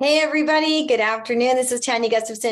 Hey everybody, good afternoon. This is Tania,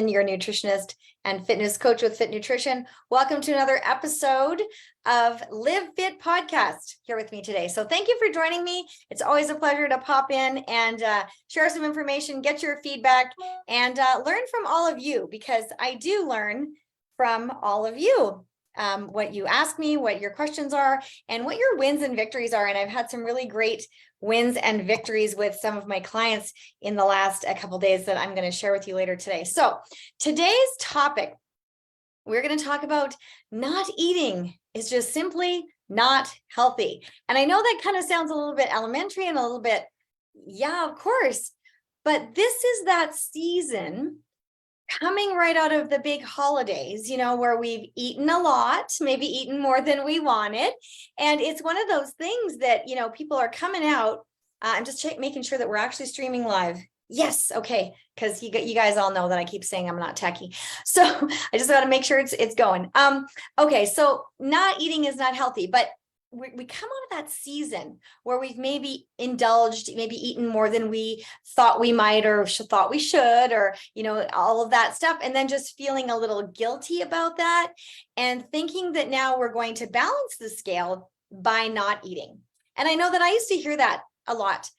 your nutritionist and fitness coach with Fit Nutrition. Welcome to another episode of Live Fit Podcast here with me today. So thank you for joining me. It's always a pleasure to pop in and share some information, get your feedback, and learn from all of you, because I do learn from all of you. What you ask me, what your questions are, and what your wins and victories are. And I've had some really great wins and victories with some of my clients in the last couple days that I'm going to share with you later today. So today's topic, we're going to talk about not eating is just simply not healthy. And I know that kind of sounds a little bit elementary and a little bit, yeah, of course, but this is that season coming right out of the big holidays, where we've eaten a lot, maybe eaten more than we wanted. And it's one of those things that, people are coming out. I'm just making sure that we're actually streaming live. Yes. Okay. Because you guys all know that I keep saying I'm not techie. So I just got to make sure it's going. Okay. So not eating is not healthy, but we come out of that season where we've maybe indulged, maybe eaten more than we thought we might, or thought we should, or, all of that stuff. And then just feeling a little guilty about that and thinking that now we're going to balance the scale by not eating. And I know that I used to hear that a lot.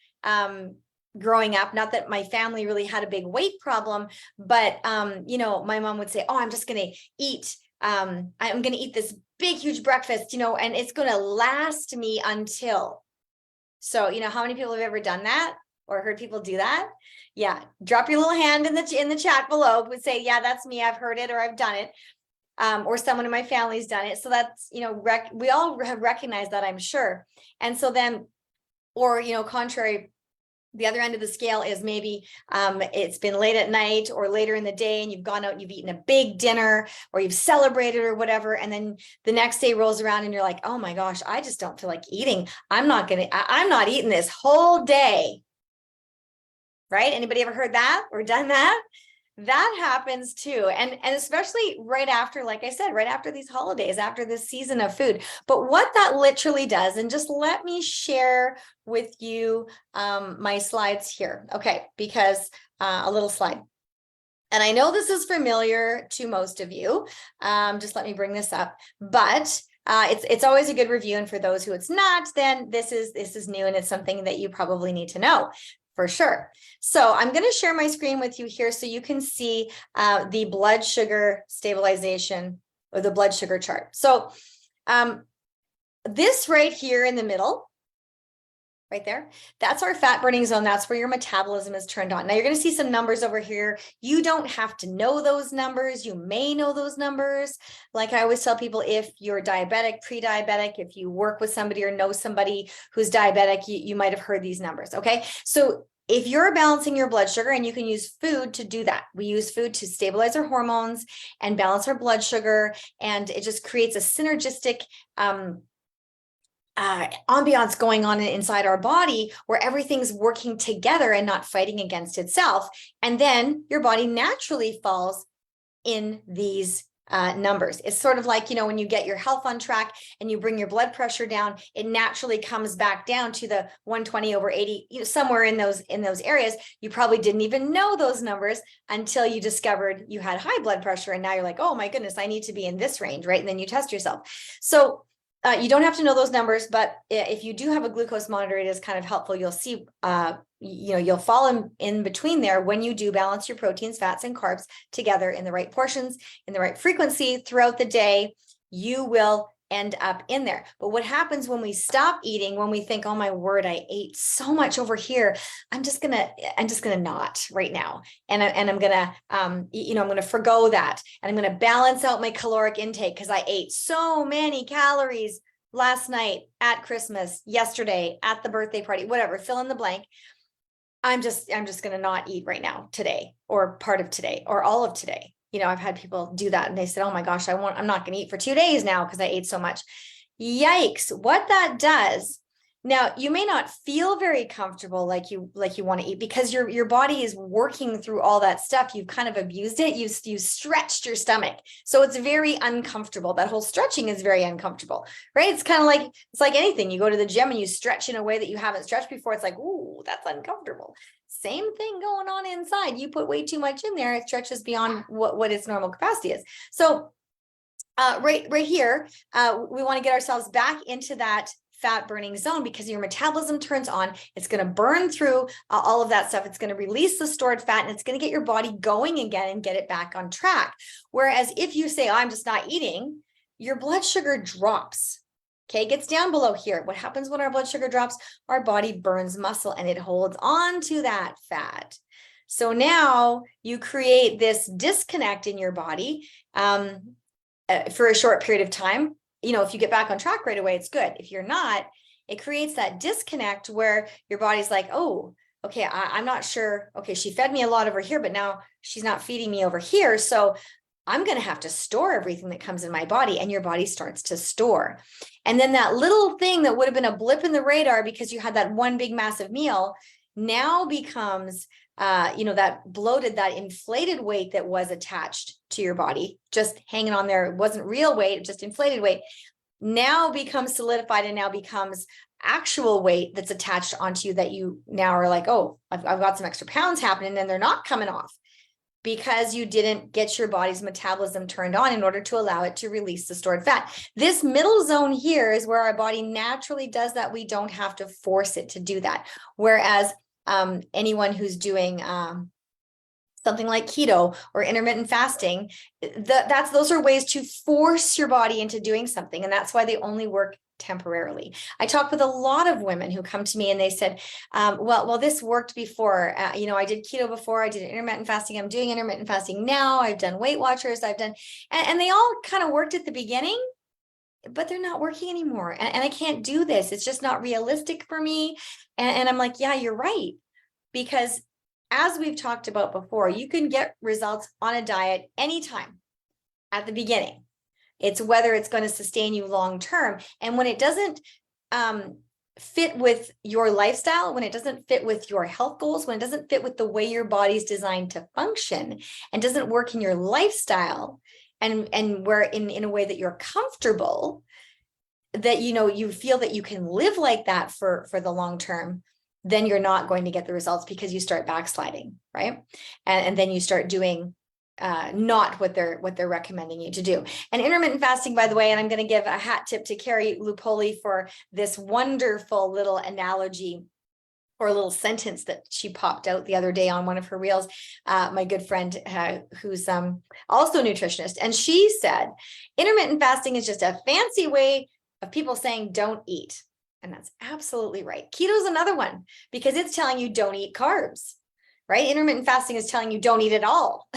Growing up, not that my family really had a big weight problem, but, my mom would say, oh, I'm just going to eat. I'm going to eat this big, huge breakfast, and it's going to last me until. So, how many people have ever done that or heard people do that? Yeah. Drop your little hand in the chat below. Would say, yeah, that's me. I've heard it, or I've done it. Or someone in my family's done it. So that's, we all have recognized that, I'm sure. And so then, or, contrary, the other end of the scale is maybe it's been late at night or later in the day and you've gone out and you've eaten a big dinner or you've celebrated or whatever. And then the next day rolls around and you're like, oh my gosh, I just don't feel like eating. I'm not eating this whole day. Right? Anybody ever heard that or done that? That happens too. And especially right after, like I said, right after these holidays, after this season of food. But what that literally does, and just let me share with you my slides here. Okay, because a little slide. And I know this is familiar to most of you. Just let me bring this up. But it's always a good review. And for those who it's not, then this is new and it's something that you probably need to know. For sure. So I'm going to share my screen with you here so you can see the blood sugar stabilization or the blood sugar chart. So this right here in the middle, right there, that's our fat burning zone. That's where your metabolism is turned on. Now you're going to see some numbers over here. You don't have to know those numbers. You may know those numbers. Like I always tell people, if you're diabetic, pre-diabetic, if you work with somebody or know somebody who's diabetic, you might have heard these numbers. Okay. So if you're balancing your blood sugar, and you can use food to do that. We use food to stabilize our hormones and balance our blood sugar. And it just creates a synergistic ambiance going on inside our body where everything's working together and not fighting against itself. And then your body naturally falls in these numbers. It's sort of like, when you get your health on track and you bring your blood pressure down, it naturally comes back down to the 120/80, somewhere in those areas. You probably didn't even know those numbers until you discovered you had high blood pressure. And now you're like, oh my goodness, I need to be in this range, right? And then you test yourself. So you don't have to know those numbers, but if you do have a glucose monitor, it is kind of helpful. You'll see, you'll fall in between there when you do balance your proteins, fats, and carbs together in the right portions, in the right frequency throughout the day, you will end up in there. But what happens when we stop eating, when we think, oh my word, I ate so much over here, I'm just gonna not right now. And I'm gonna, I'm gonna forgo that. And I'm gonna balance out my caloric intake because I ate so many calories last night, at Christmas, yesterday, at the birthday party, whatever, fill in the blank. I'm just gonna not eat right now, today, or part of today, or all of today. I've had people do that and they said, oh my gosh, I'm not going to eat for 2 days now because I ate so much. Yikes. What that does. Now, you may not feel very comfortable like you want to eat because your body is working through all that stuff. You've kind of abused it. You stretched your stomach. So it's very uncomfortable. That whole stretching is very uncomfortable, right? It's kind of like anything. You go to the gym and you stretch in a way that you haven't stretched before. It's like, ooh, that's uncomfortable. Same thing going on inside. You put way too much in there, it stretches beyond what its normal capacity is. So right here, we want to get ourselves back into that fat burning zone, because your metabolism turns on. It's going to burn through all of that stuff. It's going to release the stored fat, and it's going to get your body going again and get it back on track. Whereas if you say, oh, I'm just not eating, your blood sugar drops. Okay, it gets down below here. What happens when our blood sugar drops? Our body burns muscle and it holds on to that fat. So now you create this disconnect in your body for a short period of time. If you get back on track right away, it's good. If you're not, it creates that disconnect where your body's like, oh, okay, I'm not sure. Okay, she fed me a lot over here, but now she's not feeding me over here. So I'm going to have to store everything that comes in my body, and your body starts to store. And then that little thing that would have been a blip in the radar because you had that one big massive meal now becomes that bloated, that inflated weight that was attached to your body, just hanging on there. It wasn't real weight, just inflated weight, now becomes solidified and now becomes actual weight that's attached onto you, that you now are like, oh, I've got some extra pounds happening, and they're not coming off because you didn't get your body's metabolism turned on in order to allow it to release the stored fat. This middle zone here is where our body naturally does that. We don't have to force it to do that. Whereas anyone who's doing something like keto or intermittent fasting, those are ways to force your body into doing something. And that's why they only work temporarily. I talk with a lot of women who come to me and they said, well, this worked before. I did keto before, I did intermittent fasting. I'm doing intermittent fasting now. I've done Weight Watchers. And they all kind of worked at the beginning, but they're not working anymore. And I can't do this. It's just not realistic for me. And I'm like, yeah, you're right. Because as we've talked about before, you can get results on a diet anytime at the beginning. It's whether it's going to sustain you long term. And when it doesn't fit with your lifestyle, when it doesn't fit with your health goals, when it doesn't fit with the way your body's designed to function and doesn't work in your lifestyle, and where in a way that you're comfortable, that you feel that you can live like that for the long term, then you're not going to get the results, because you start backsliding, right? And then you start doing not what they're recommending you to do. And intermittent fasting, by the way, and I'm going to give a hat tip to Carrie Lupoli for this wonderful little analogy or a little sentence that she popped out the other day on one of her reels. My good friend who's also a nutritionist, and she said, intermittent fasting is just a fancy way of people saying don't eat. And that's absolutely right. Keto is another one, because it's telling you don't eat carbs, right? Intermittent fasting is telling you don't eat at all.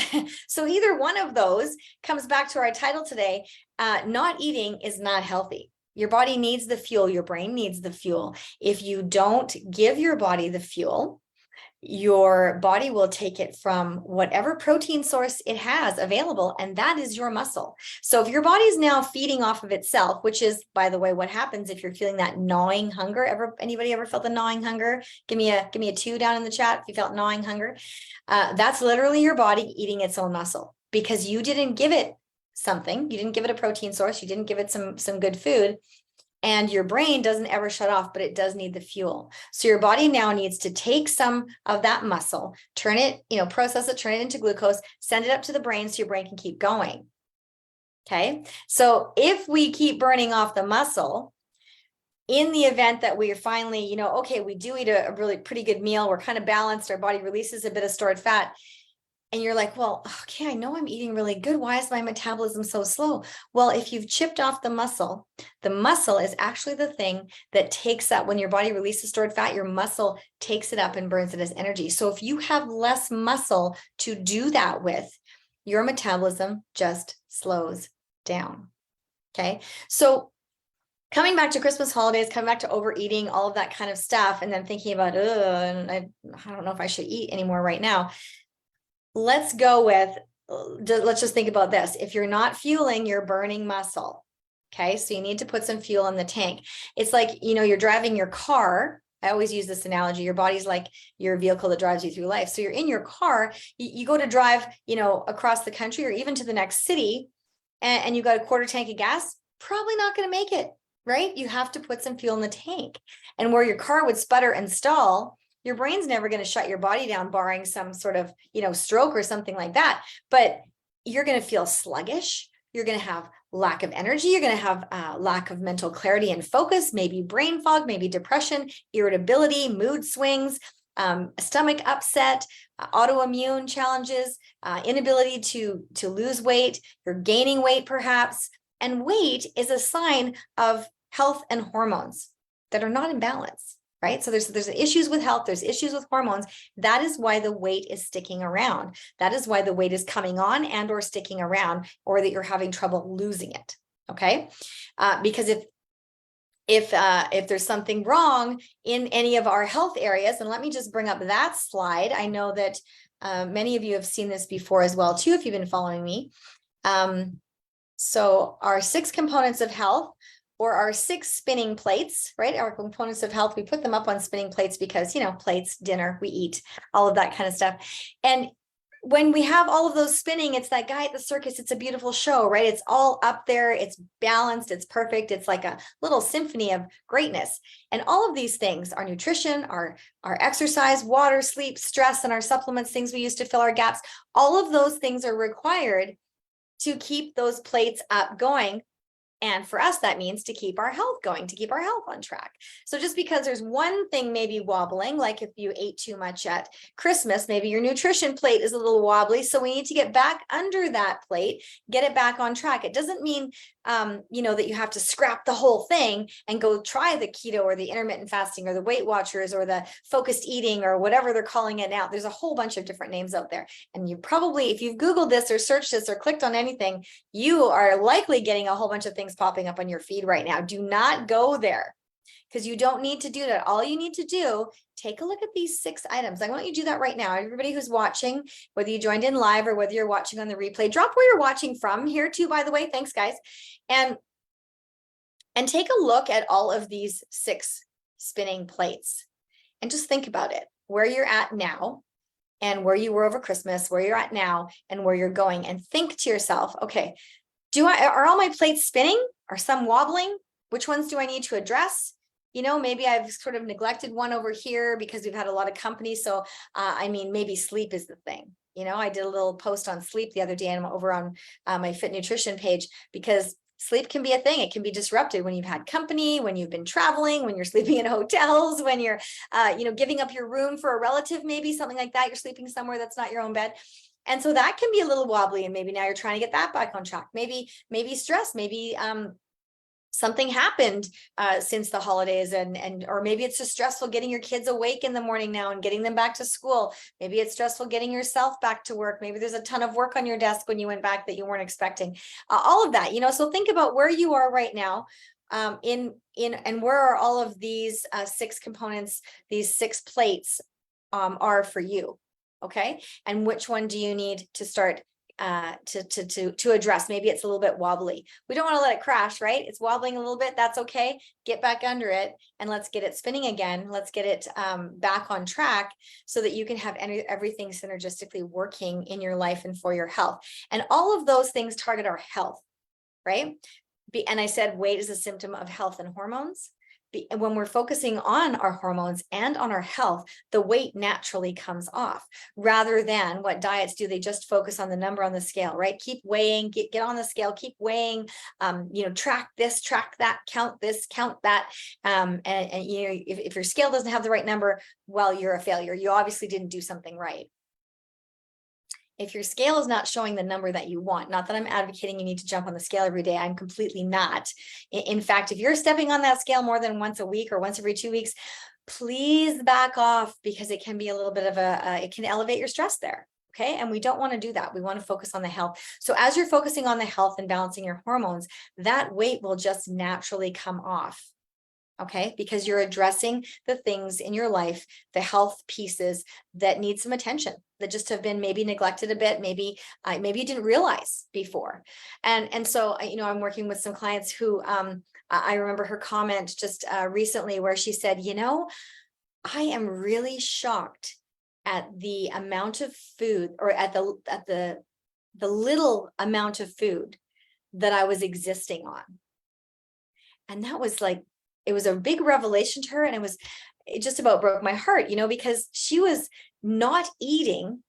So either one of those comes back to our title today. Not eating is not healthy. Your body needs the fuel. Your brain needs the fuel. If you don't give your body the fuel, your body will take it from whatever protein source it has available, and that is your muscle. So if your body's now feeding off of itself, which is, by the way, what happens if you're feeling that gnawing hunger. Anybody ever felt the gnawing hunger? Give me a 2 down in the chat if you felt gnawing hunger. That's literally your body eating its own muscle, because you didn't give it something. You didn't give it a protein source. You didn't give it some good food. And your brain doesn't ever shut off, but it does need the fuel. So your body now needs to take some of that muscle, turn it, process it, turn it into glucose, send it up to the brain so your brain can keep going. Okay. So if we keep burning off the muscle, in the event that we are finally, okay, we do eat a really pretty good meal, we're kind of balanced, our body releases a bit of stored fat, and you're like, well, okay, I know I'm eating really good. Why is my metabolism so slow? Well, if you've chipped off the muscle is actually the thing that takes that. When your body releases stored fat, your muscle takes it up and burns it as energy. So if you have less muscle to do that with, your metabolism just slows down. Okay. So coming back to Christmas holidays, coming back to overeating, all of that kind of stuff, and then thinking about, I don't know if I should eat anymore right now. Let's just think about this. If you're not fueling, you're burning muscle. Okay. So you need to put some fuel in the tank. It's like, you're driving your car. I always use this analogy. Your body's like your vehicle that drives you through life. So you're in your car, you go to drive, across the country or even to the next city, and you got a quarter tank of gas, probably not going to make it, right? You have to put some fuel in the tank. And where your car would sputter and stall, Your brain's never going to shut your body down, barring some sort of, stroke or something like that. But you're going to feel sluggish. You're going to have lack of energy. You're going to have lack of mental clarity and focus, maybe brain fog, maybe depression, irritability, mood swings, stomach upset, autoimmune challenges, inability to lose weight. You're gaining weight perhaps. And weight is a sign of health and hormones that are not in balance, right? So there's issues with health, there's issues with hormones. That is why the weight is sticking around. That is why the weight is coming on and or sticking around, or that you're having trouble losing it. Okay, because if there's something wrong in any of our health areas, and let me just bring up that slide. I know that many of you have seen this before as well too, if you've been following me. So our 6 components of health, or our 6 spinning plates, right? Our components of health, we put them up on spinning plates because, plates, dinner, we eat, all of that kind of stuff. And when we have all of those spinning, it's that guy at the circus. It's a beautiful show, right? It's all up there. It's balanced. It's perfect. It's like a little symphony of greatness. And all of these things, our nutrition, our exercise, water, sleep, stress, and our supplements, things we use to fill our gaps, all of those things are required to keep those plates up going. And for us, that means to keep our health going, to keep our health on track. So just because there's one thing maybe wobbling, like if you ate too much at Christmas, maybe your nutrition plate is a little wobbly. So we need to get back under that plate, get it back on track. It doesn't mean, that you have to scrap the whole thing and go try the keto or the intermittent fasting or the Weight Watchers or the focused eating or whatever they're calling it now. There's a whole bunch of different names out there. And you probably, if you've Googled this or searched this or clicked on anything, you are likely getting a whole bunch of things popping up on your feed right now. Do not go there, because you don't need to do that. All you need to do, take a look at these 6 items. I want you to do that right now. Everybody who's watching, whether you joined in live or whether you're watching on the replay, drop where you're watching from here too, by the way. Thanks, guys. And take a look at all of these 6 spinning plates and just think about it, where you're at now and where you were over Christmas, where you're at now and where you're going, and think to yourself, okay, are all my plates spinning? Are some wobbling? Which ones do I need to address? Maybe I've sort of neglected one over here because we've had a lot of company. So, maybe sleep is the thing. I did a little post on sleep the other day and I'm over on my Fit Nutrition page, because sleep can be a thing. It can be disrupted when you've had company, when you've been traveling, when you're sleeping in hotels, when you're, giving up your room for a relative, maybe something like that. You're sleeping somewhere that's not your own bed. And so that can be a little wobbly. And maybe now you're trying to get that back on track. Maybe stress, maybe, something happened since the holidays, or maybe it's just stressful getting your kids awake in the morning now and getting them back to school. Maybe it's stressful getting yourself back to work. Maybe there's a ton of work on your desk when you went back that you weren't expecting. All of that, so think about where you are right now, and where are all of these 6 components, these 6 plates are for you. Okay, and which one do you need to start to address? Maybe it's a little bit wobbly. We don't want to let it crash, right? It's wobbling a little bit. That's okay. Get back under it and let's get it spinning again. Let's get it back on track so that you can have everything synergistically working in your life and for your health. And all of those things target our health, right? And I said weight is a symptom of health and hormones. When we're focusing on our hormones and on our health, the weight naturally comes off, rather than what diets do. They just focus on the number on the scale, right? Keep weighing, get on the scale, keep weighing, track this, track that, count this, count that. If your scale doesn't have the right number, well, you're a failure. You obviously didn't do something right. If your scale is not showing the number that you want, not that I'm advocating you need to jump on the scale every day, I'm completely not. In fact, if you're stepping on that scale more than once a week or once every 2 weeks, please back off, because it can be a little bit of it can elevate your stress there. Okay. And we don't want to do that. We want to focus on the health. So as you're focusing on the health and balancing your hormones, that weight will just naturally come off. Okay, because you're addressing the things in your life, the health pieces that need some attention, that just have been maybe neglected a bit, maybe you didn't realize before. And so, I'm working with some clients who, I remember her comment just recently where she said, I am really shocked at the amount of food, or at the little amount of food that I was existing on. And that was like it was a big revelation to her. And it just about broke my heart, because she was not eating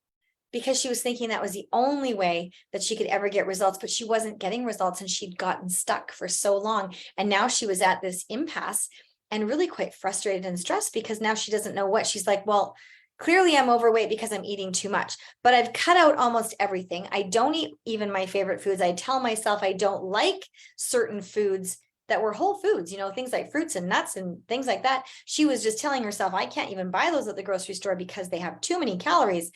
because she was thinking that was the only way that she could ever get results, but she wasn't getting results, and she'd gotten stuck for so long. And now she was at this impasse and really quite frustrated and stressed, because now she doesn't know what. She's like, well, clearly I'm overweight because I'm eating too much, but I've cut out almost everything. I don't eat even my favorite foods. I tell myself I don't like certain foods that were whole foods, things like fruits and nuts and things like that. She was just telling herself, I can't even buy those at the grocery store because they have too many calories.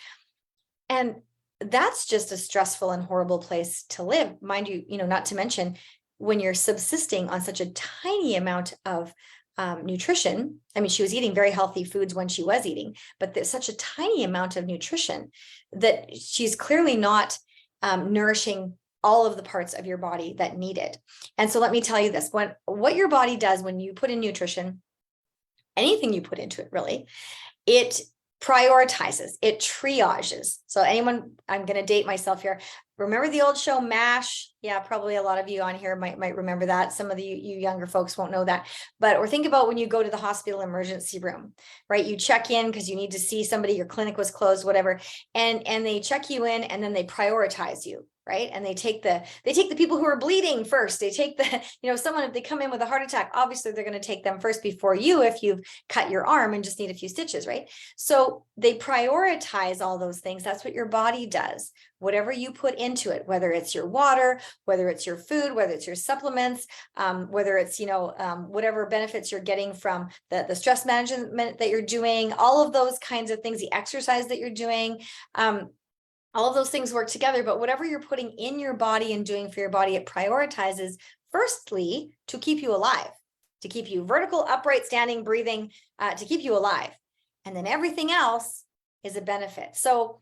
And that's just a stressful and horrible place to live, mind you, not to mention when you're subsisting on such a tiny amount of nutrition. I mean, she was eating very healthy foods when she was eating, but there's such a tiny amount of nutrition that she's clearly not nourishing all of the parts of your body that need it. And so let me tell you this, what your body does when you put in nutrition, anything you put into it, really, it prioritizes, it triages. So anyone, I'm going to date myself here. Remember the old show MASH? Yeah, probably a lot of you on here might remember that. Some of you younger folks won't know that. Or think about when you go to the hospital emergency room, right? You check in because you need to see somebody, your clinic was closed, whatever. And they check you in, and then they prioritize you. Right. And they take the people who are bleeding first. They take someone, if they come in with a heart attack, obviously they're going to take them first before you if you've cut your arm and just need a few stitches. Right. So they prioritize all those things. That's what your body does. Whatever you put into it, whether it's your water, whether it's your food, whether it's your supplements, whether it's, whatever benefits you're getting from the stress management that you're doing, all of those kinds of things, the exercise that you're doing, all of those things work together. But whatever you're putting in your body and doing for your body, it prioritizes firstly to keep you alive, to keep you vertical, upright, standing, breathing, to keep you alive. And then everything else is a benefit. So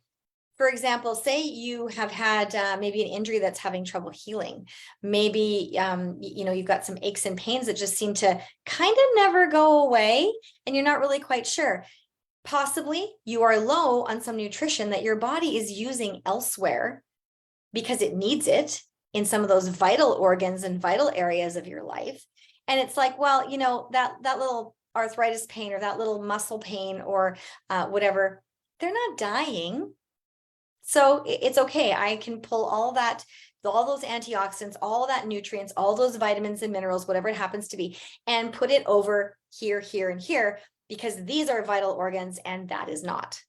for example, say you have had maybe an injury that's having trouble healing. Maybe, you've got some aches and pains that just seem to kind of never go away, and you're not really quite sure. Possibly you are low on some nutrition that your body is using elsewhere because it needs it in some of those vital organs and vital areas of your life. And it's like, well, that little arthritis pain or that little muscle pain or whatever, they're not dying. So it's okay. I can pull all those antioxidants, all that nutrients, all those vitamins and minerals, whatever it happens to be, and put it over here, here, and here, because these are vital organs and that is not.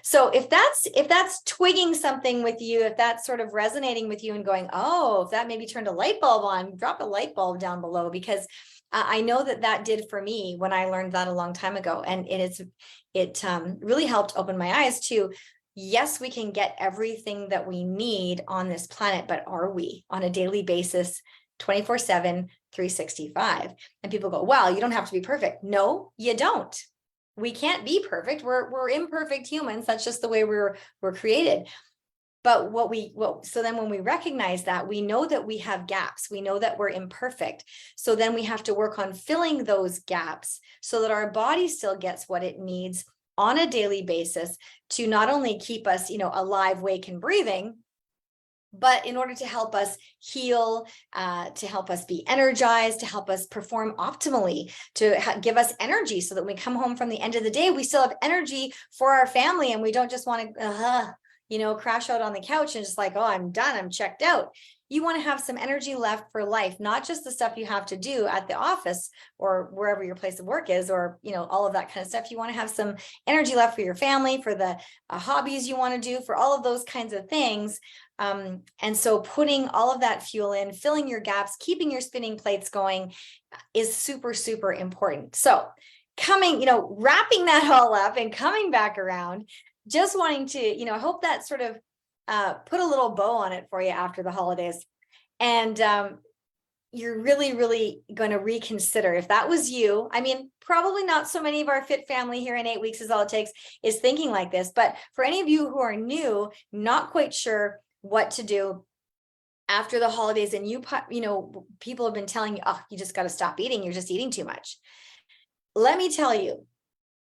So if that's twigging something with you, if that's sort of resonating with you and going, oh, if that maybe turned a light bulb on, drop a light bulb down below, because I know that did for me when I learned that a long time ago. And it really helped open my eyes to, yes, we can get everything that we need on this planet, but are we on a daily basis, 24/7, 365? And people go, well, you don't have to be perfect. No, you don't. We can't be perfect. We're imperfect humans. That's just the way we're created. But so then when we recognize that, we know that we have gaps. We know that we're imperfect. So then we have to work on filling those gaps so that our body still gets what it needs on a daily basis to not only keep us, alive, awake, and breathing, but in order to help us heal, to help us be energized, to help us perform optimally, to give us energy so that when we come home from the end of the day, we still have energy for our family and we don't just want to, crash out on the couch and just like, oh, I'm done, I'm checked out. You want to have some energy left for life, not just the stuff you have to do at the office or wherever your place of work is, or, all of that kind of stuff. You want to have some energy left for your family, for the hobbies you want to do, for all of those kinds of things. And so putting all of that fuel in, filling your gaps, keeping your spinning plates going is super, super important. So wrapping that all up and coming back around, just wanting to, I hope that sort of put a little bow on it for you after the holidays. And you're really, really going to reconsider if that was you. I mean, probably not so many of our fit family here in 8 weeks is all it takes is thinking like this. But for any of you who are new, not quite sure what to do after the holidays, and people have been telling you, oh, you just got to stop eating. You're just eating too much. Let me tell you,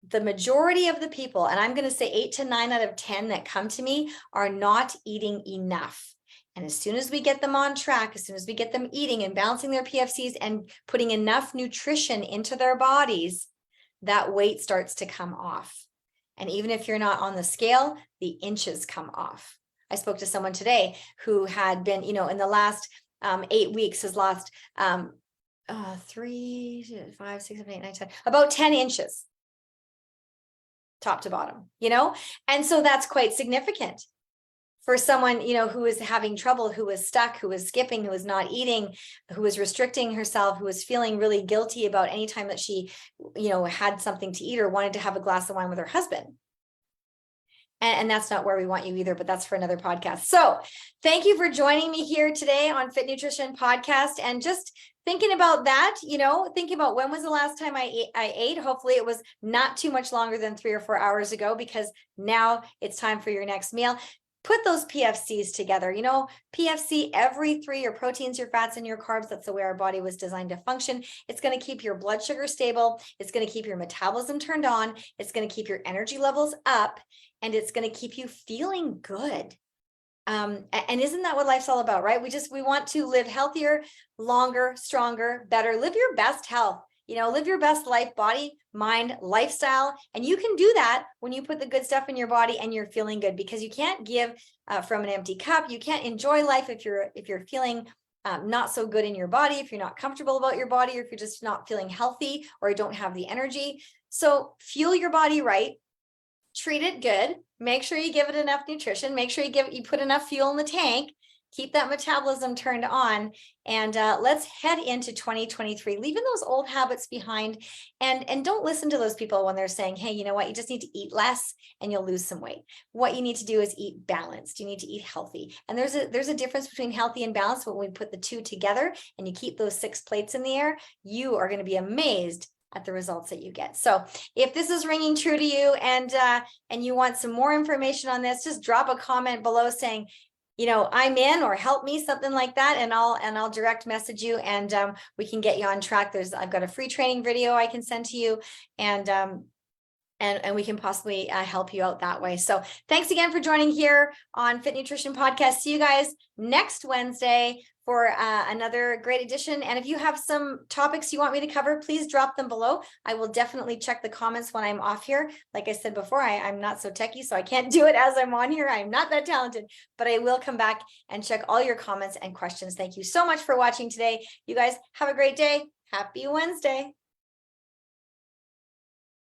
the majority of the people, and I'm going to say 8 to 9 out of 10 that come to me, are not eating enough. And as soon as we get them on track, as soon as we get them eating and balancing their PFCs and putting enough nutrition into their bodies, that weight starts to come off. And even if you're not on the scale, the inches come off. I spoke to someone today who had been, in the last 8 weeks has lost 3, 5, 6, 7, 8, 9, 10, about 10 inches, top to bottom, and so that's quite significant for someone, who is having trouble, who is stuck, who is skipping, who is not eating, who is restricting herself, who is feeling really guilty about any time that she, had something to eat or wanted to have a glass of wine with her husband. And that's not where we want you either, but that's for another podcast. So thank you for joining me here today on Fit Nutrition Podcast, and just thinking about that, thinking about when was the last time I ate. Hopefully it was not too much longer than 3 or 4 hours ago, because now it's time for your next meal. Put those PFCs together. PFC, every 3, your proteins, your fats, and your carbs. That's the way our body was designed to function. It's going to keep your blood sugar stable. It's going to keep your metabolism turned on. It's going to keep your energy levels up, and it's going to keep you feeling good. And isn't that what life's all about, right? We want to live healthier, longer, stronger, better, live your best health. Live your best life, body, mind, lifestyle. And you can do that when you put the good stuff in your body and you're feeling good, because you can't give from an empty cup. You can't enjoy life if you're feeling not so good in your body, if you're not comfortable about your body, or if you're just not feeling healthy or you don't have the energy. So fuel your body right, treat it good, make sure you give it enough nutrition, make sure you put enough fuel in the tank, keep that metabolism turned on, and let's head into 2023, leaving those old habits behind. And don't listen to those people when they're saying, hey, you know what, you just need to eat less and you'll lose some weight. What you need to do is eat balanced. You need to eat healthy. And there's a difference between healthy and balanced. When we put the two together and you keep those 6 plates in the air, you are going to be amazed at the results that you get. So if this is ringing true to you, and you want some more information on this, just drop a comment below saying, I'm in, or help me, something like that. And I'll direct message you, and we can get you on track. I've got a free training video I can send to you, and we can possibly help you out that way. So thanks again for joining here on Fit Nutrition Podcast. See you guys next Wednesday for another great edition. And if you have some topics you want me to cover, please drop them below. I will definitely check the comments when I'm off here. Like I said before, I'm not so techie, so I can't do it as I'm on here. I'm not that talented, but I will come back and check all your comments and questions. Thank you so much for watching today. You guys have a great day. Happy Wednesday.